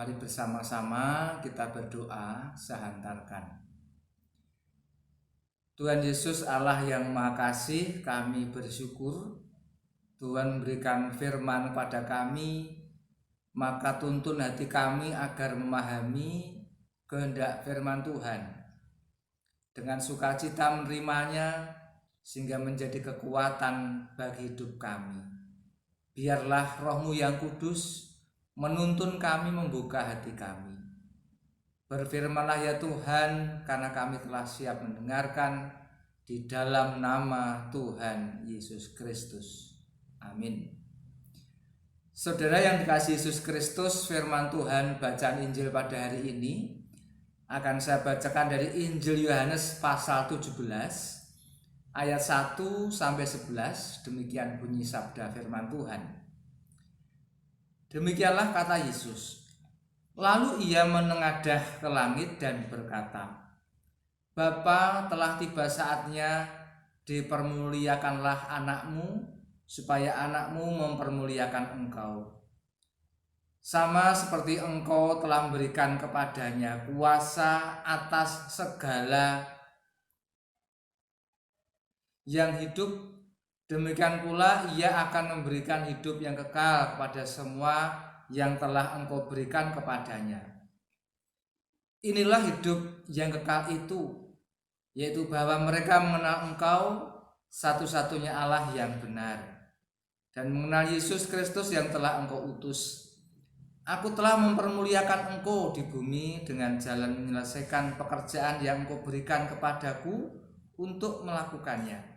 Mari bersama-sama kita berdoa sehantarkan. Tuhan Yesus Allah yang Maha Kasih, kami bersyukur Tuhan memberikan firman pada kami, maka tuntun hati kami agar memahami kehendak firman Tuhan. Dengan sukacita menerimanya sehingga menjadi kekuatan bagi hidup kami. Biarlah Roh-Mu yang kudus menuntun kami, membuka hati kami. Berfirmanlah ya Tuhan, karena kami telah siap mendengarkan di dalam nama Tuhan Yesus Kristus. Amin. Saudara yang dikasihi Yesus Kristus, firman Tuhan bacaan Injil pada hari ini akan saya bacakan dari Injil Yohanes pasal 17 ayat 1 sampai 11. Demikian bunyi sabda firman Tuhan. Demikianlah kata Yesus. Lalu ia menengadah ke langit dan berkata, Bapa, telah tiba saatnya, dipermuliakanlah anakmu, supaya anakmu mempermuliakan engkau. Sama seperti engkau telah memberikan kepadanya kuasa atas segala yang hidup, demikian pula ia akan memberikan hidup yang kekal kepada semua yang telah engkau berikan kepadanya. Inilah hidup yang kekal itu, yaitu bahwa mereka mengenal engkau satu-satunya Allah yang benar, dan mengenal Yesus Kristus yang telah engkau utus. Aku telah mempermuliakan engkau di bumi dengan jalan menyelesaikan pekerjaan yang engkau berikan kepadaku untuk melakukannya.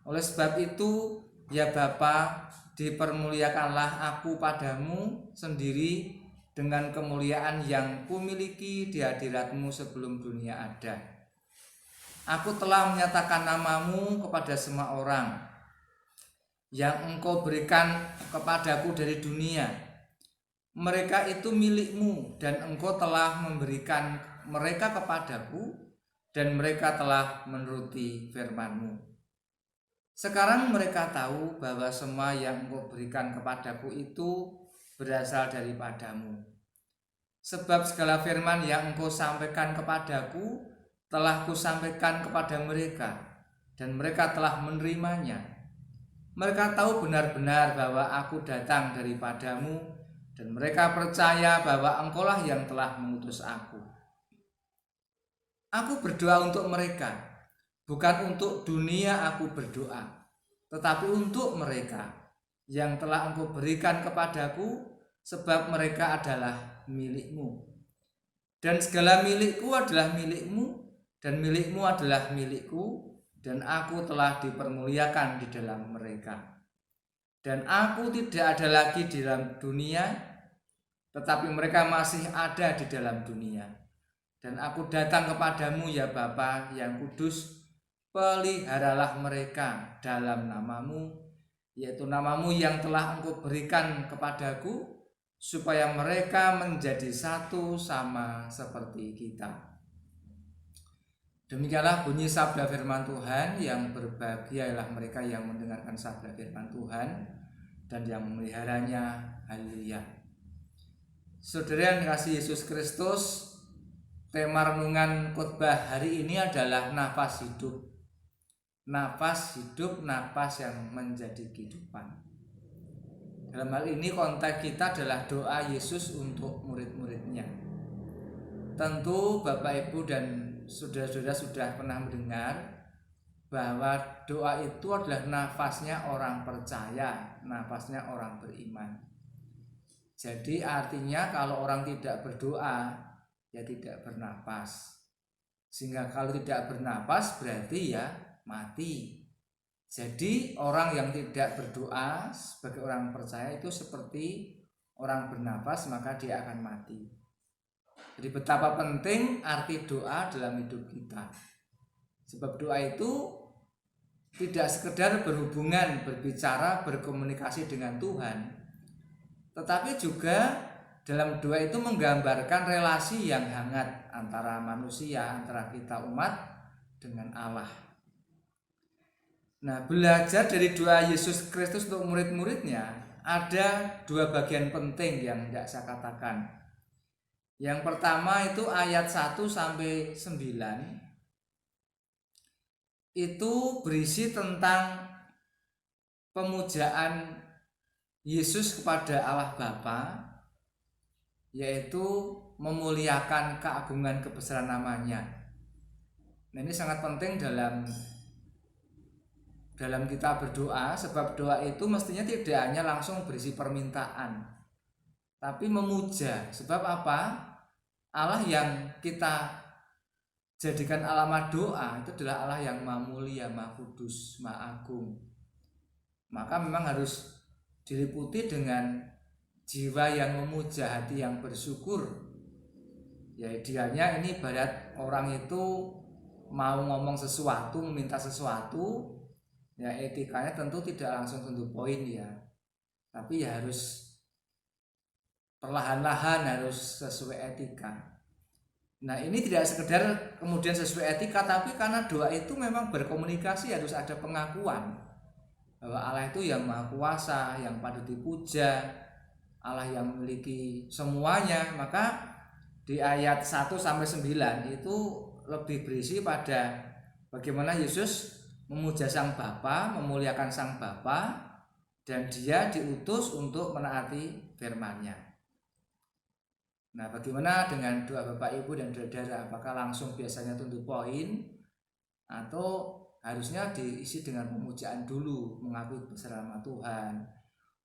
Oleh sebab itu, ya Bapa, dipermuliakanlah aku padamu sendiri dengan kemuliaan yang kumiliki di hadirat-Mu sebelum dunia ada. Aku telah menyatakan namamu kepada semua orang yang engkau berikan kepadaku dari dunia. Mereka itu milik-Mu dan engkau telah memberikan mereka kepadaku dan mereka telah menuruti firman-Mu. Sekarang mereka tahu bahwa semua yang engkau berikan kepadaku itu berasal daripadamu. Sebab segala firman yang engkau sampaikan kepadaku telah kusampaikan kepada mereka, dan mereka telah menerimanya. Mereka tahu benar-benar bahwa aku datang daripadamu, dan mereka percaya bahwa engkaulah yang telah mengutus aku. Aku berdoa untuk mereka. Bukan untuk dunia aku berdoa, tetapi untuk mereka yang telah engkau berikan kepadaku, sebab mereka adalah milik-Mu. Dan segala milik-Ku adalah milik-Mu, dan milik-Mu adalah milik-Ku, dan aku telah dipermuliakan di dalam mereka. Dan aku tidak ada lagi di dalam dunia, tetapi mereka masih ada di dalam dunia. Dan aku datang kepadamu ya Bapa yang kudus, peliharalah mereka dalam namamu, yaitu namamu yang telah engkau berikan kepadaku, supaya mereka menjadi satu sama seperti kita. Demikianlah bunyi sabda firman Tuhan. Yang berbahagia ialah mereka yang mendengarkan sabda firman Tuhan dan yang memeliharanya. Haleluya. Saudara yang dikasihi Yesus Kristus, tema renungan khotbah hari ini adalah nafas hidup. Nafas hidup, nafas yang menjadi kehidupan. Dalam hal ini konteks kita adalah doa Yesus untuk murid-muridnya. Tentu Bapak Ibu dan saudara-saudara sudah pernah mendengar bahwa doa itu adalah nafasnya orang percaya, nafasnya orang beriman. Jadi artinya kalau orang tidak berdoa, ya tidak bernafas. Sehingga kalau tidak bernafas berarti ya mati. Jadi orang yang tidak berdoa sebagai orang percaya itu seperti orang bernafas, maka dia akan mati. Jadi betapa penting arti doa dalam hidup kita. Sebab doa itu tidak sekedar berhubungan, berbicara, berkomunikasi dengan Tuhan, tetapi juga dalam doa itu menggambarkan relasi yang hangat antara manusia, antara kita umat dengan Allah. Nah, belajar dari doa Yesus Kristus untuk murid-muridnya, ada dua bagian penting yang hendak saya katakan. Yang pertama itu ayat 1 sampai 9 itu berisi tentang pemujaan Yesus kepada Allah Bapa, yaitu memuliakan keagungan kebesaran namanya. Nah, ini sangat penting dalam kita berdoa, sebab doa itu mestinya tidak hanya langsung berisi permintaan, tapi memuja. Sebab apa? Allah yang kita jadikan alamat doa itu adalah Allah yang Maha Mulia, Maha Kudus, Maha Agung. Maka memang harus diliputi dengan jiwa yang memuja, hati yang bersyukur. Ya, idealnya ini ibarat orang itu mau ngomong sesuatu, meminta sesuatu, ya etikanya tentu tidak langsung to the point ya, tapi ya harus perlahan-lahan, harus sesuai etika. Nah, ini tidak sekedar kemudian sesuai etika, tapi karena doa itu memang berkomunikasi, harus ada pengakuan bahwa Allah itu yang maha kuasa, yang patut dipuja, Allah yang memiliki semuanya. Maka di ayat 1 sampai 9 itu lebih berisi pada bagaimana Yesus memuja Sang Bapa, memuliakan Sang Bapa, dan dia diutus untuk menaati firman-Nya. Nah, bagaimana dengan doa Bapak Ibu dan Saudara? Apakah langsung biasanya to the point atau harusnya diisi dengan pemujaan dulu, mengakui kebesaran Tuhan,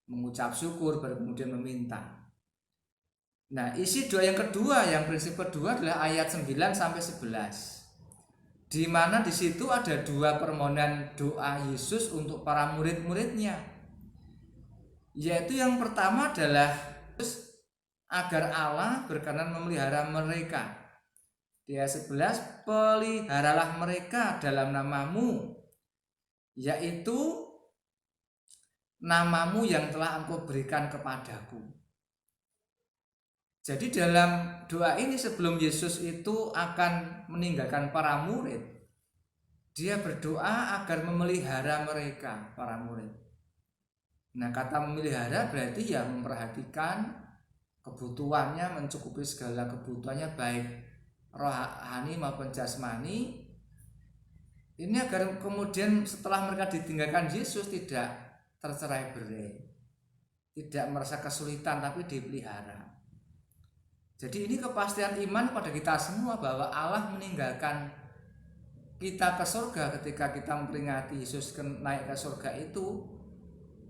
mengucap syukur, baru kemudian meminta. Nah, isi doa yang kedua, yang prinsip kedua adalah ayat 9 sampai 11. Di mana di situ ada dua permohonan doa Yesus untuk para murid-muridnya. Yaitu yang pertama adalah agar Allah berkenan memelihara mereka. Di ayat 11, peliharalah mereka dalam namamu, yaitu namamu yang telah Engkau berikan kepadaku. Jadi dalam doa ini sebelum Yesus itu akan meninggalkan para murid, dia berdoa agar memelihara mereka, para murid. Nah, kata memelihara berarti ya memperhatikan kebutuhannya, mencukupi segala kebutuhannya baik rohani maupun jasmani. Ini agar kemudian setelah mereka ditinggalkan Yesus tidak tercerai-berai, tidak merasa kesulitan, tapi dipelihara. Jadi ini kepastian iman pada kita semua bahwa Allah meninggalkan kita ke surga ketika kita memperingati Yesus naik ke surga itu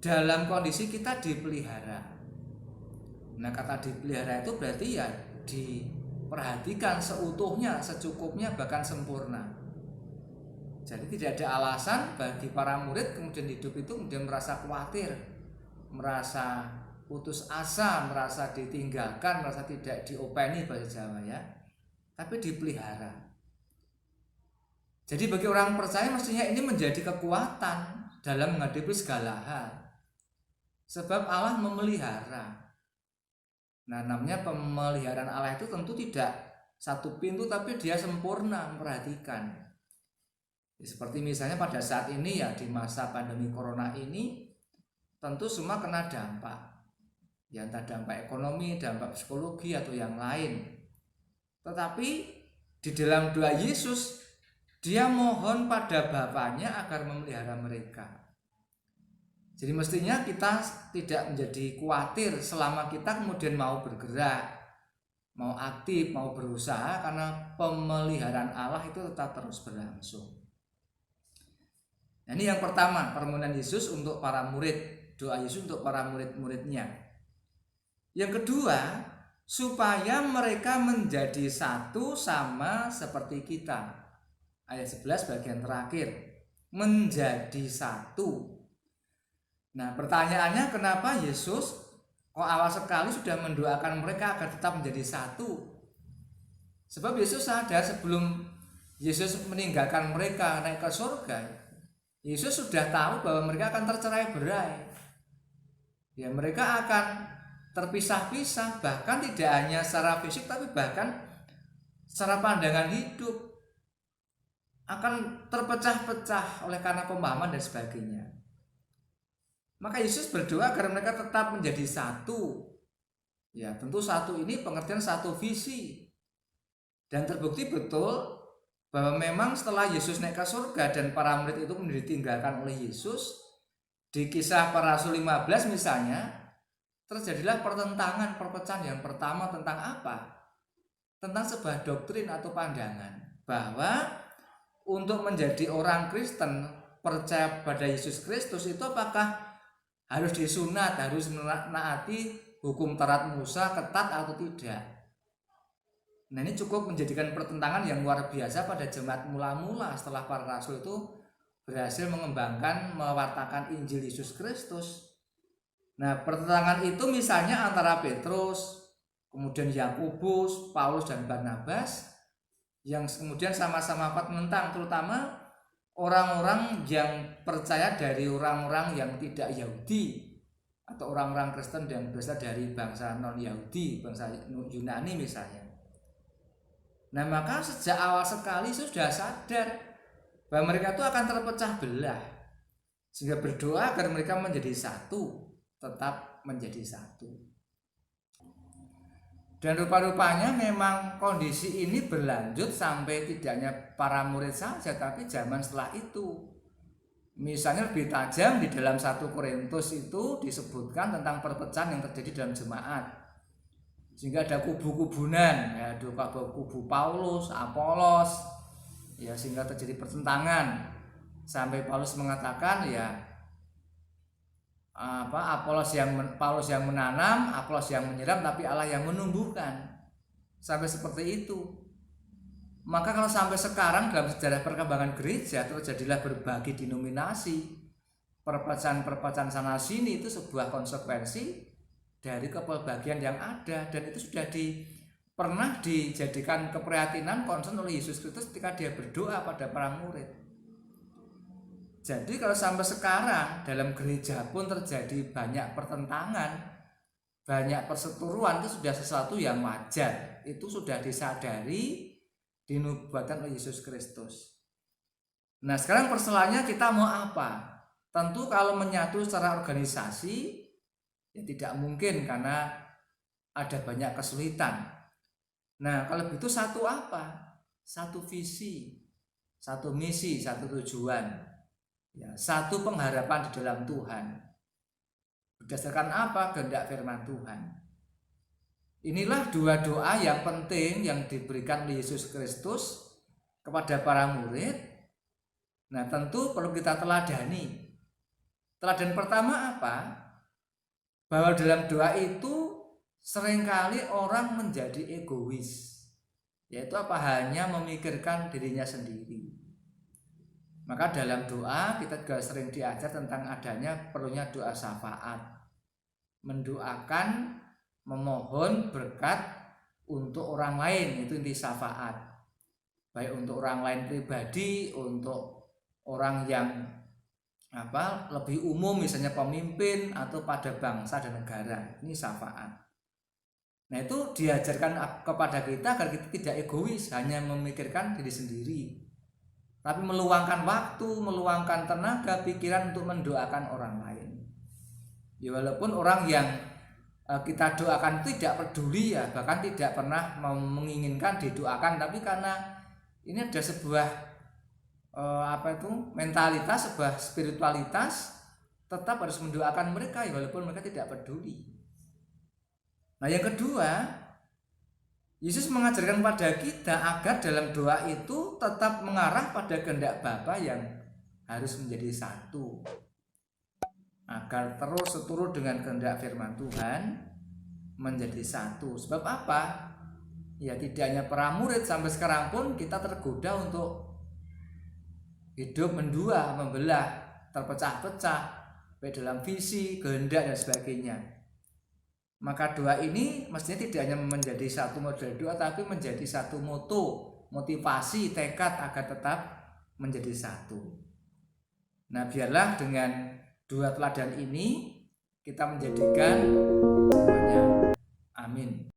dalam kondisi kita dipelihara. Nah, kata dipelihara itu berarti ya diperhatikan seutuhnya, secukupnya, bahkan sempurna. Jadi tidak ada alasan bagi para murid kemudian hidup itu kemudian merasa khawatir, merasa putus asa, merasa ditinggalkan, merasa tidak diopeni bahasa Jawa ya, tapi dipelihara. Jadi bagi orang percaya mestinya ini menjadi kekuatan dalam menghadapi segala hal, sebab Allah memelihara. Nah, namanya pemeliharaan Allah itu tentu tidak satu pintu, tapi dia sempurna memperhatikan. Seperti misalnya pada saat ini ya, di masa pandemi corona ini tentu semua kena dampak. Ya, entah dampak ekonomi, dampak psikologi atau yang lain. Tetapi di dalam doa Yesus, dia mohon pada Bapaknya agar memelihara mereka. Jadi mestinya kita tidak menjadi khawatir selama kita kemudian mau bergerak, mau aktif, mau berusaha, karena pemeliharaan Allah itu tetap terus berlangsung. Nah, ini yang pertama, permohonan Yesus untuk para murid, doa Yesus untuk para murid-muridnya. Yang kedua, supaya mereka menjadi satu sama seperti kita. Ayat 11 bagian terakhir, menjadi satu. Nah, pertanyaannya kenapa Yesus kok awal sekali sudah mendoakan mereka agar tetap menjadi satu? Sebab Yesus sadar sebelum Yesus meninggalkan mereka naik ke surga, Yesus sudah tahu bahwa mereka akan tercerai-berai. Ya, mereka akan terpisah-pisah, bahkan tidak hanya secara fisik tapi bahkan secara pandangan hidup akan terpecah-pecah oleh karena pemahaman dan sebagainya. Maka Yesus berdoa agar mereka tetap menjadi satu. Ya, tentu satu ini pengertian satu visi. Dan terbukti betul bahwa memang setelah Yesus naik ke surga dan para murid itu ditinggalkan oleh Yesus, di Kisah Para Rasul 15 misalnya, terjadilah pertentangan, perpecahan yang pertama tentang apa? Tentang sebuah doktrin atau pandangan bahwa untuk menjadi orang Kristen percaya pada Yesus Kristus itu apakah harus disunat, harus menaati hukum Taurat Musa ketat atau tidak. Nah, ini cukup menjadikan pertentangan yang luar biasa pada jemaat mula-mula setelah para rasul itu berhasil mengembangkan, mewartakan Injil Yesus Kristus. Nah, pertentangan itu misalnya antara Petrus, kemudian Yakobus, Paulus dan Barnabas yang kemudian sama-sama menentang, terutama orang-orang yang percaya dari orang-orang yang tidak Yahudi atau orang-orang Kristen yang berasal dari bangsa non-Yahudi, bangsa Yunani misalnya. Nah, maka sejak awal sekali sudah sadar bahwa mereka itu akan terpecah belah, sehingga berdoa agar mereka menjadi satu, tetap menjadi satu. Dan rupa-rupanya memang kondisi ini berlanjut sampai tidak hanya para murid saja, tapi zaman setelah itu. Misalnya lebih tajam di dalam 1 Korintus itu disebutkan tentang perpecahan yang terjadi dalam jemaat. Sehingga ada kubu-kubunan, ya, ada kubu Paulus, Apolos, ya, sehingga terjadi pertentangan. Sampai Paulus mengatakan ya Paulus yang menanam, Apolos yang menyiram, tapi Allah yang menumbuhkan. Sampai seperti itu. Maka kalau sampai sekarang dalam sejarah perkembangan gereja terjadilah berbagai denominasi, perpecahan sana sini, itu sebuah konsekuensi dari kepelbagian yang ada, dan itu sudah pernah dijadikan keprihatinan concern oleh Yesus Kristus ketika dia berdoa pada para murid. Jadi kalau sampai sekarang dalam gereja pun terjadi banyak pertentangan, banyak perseteruan, itu sudah sesuatu yang wajar. Itu sudah disadari, dinubuatkan oleh Yesus Kristus. Nah, sekarang persoalannya kita mau apa? Tentu kalau menyatu secara organisasi ya tidak mungkin karena ada banyak kesulitan. Nah, kalau begitu satu apa? Satu visi, satu misi, satu tujuan, ya, satu pengharapan di dalam Tuhan. Berdasarkan apa? Kehendak firman Tuhan. Inilah dua doa yang penting yang diberikan oleh Yesus Kristus kepada para murid. Nah, tentu perlu kita teladani. Teladan pertama apa? Bahwa dalam doa itu seringkali orang menjadi egois, yaitu hanya memikirkan dirinya sendiri. Maka dalam doa kita juga sering diajar tentang adanya perlunya doa syafaat, mendoakan, memohon berkat untuk orang lain, itu inti syafaat, baik untuk orang lain pribadi, untuk orang yang lebih umum, misalnya pemimpin atau pada bangsa dan negara. Ini syafaat. Nah, itu diajarkan kepada kita agar kita tidak egois, hanya memikirkan diri sendiri, tapi meluangkan waktu, meluangkan tenaga, pikiran untuk mendoakan orang lain. Ya, walaupun orang yang kita doakan tidak peduli, ya, bahkan tidak pernah menginginkan didoakan, tapi karena ini ada sebuah mentalitas, sebuah spiritualitas, tetap harus mendoakan mereka, ya, walaupun mereka tidak peduli. Nah, yang kedua, Yesus mengajarkan pada kita agar dalam doa itu tetap mengarah pada kehendak Bapa yang harus menjadi satu, agar terus seturut dengan kehendak firman Tuhan menjadi satu. Sebab apa? Ya, tidak hanya para murid, sampai sekarang pun kita tergoda untuk hidup mendua, membelah, terpecah-pecah, baik dalam visi, kehendak dan sebagainya. Maka doa ini mestinya tidak hanya menjadi satu model doa, tapi menjadi satu motivasi, tekad agar tetap menjadi satu. Nah, biarlah dengan dua teladan ini kita menjadikan semuanya. Amin.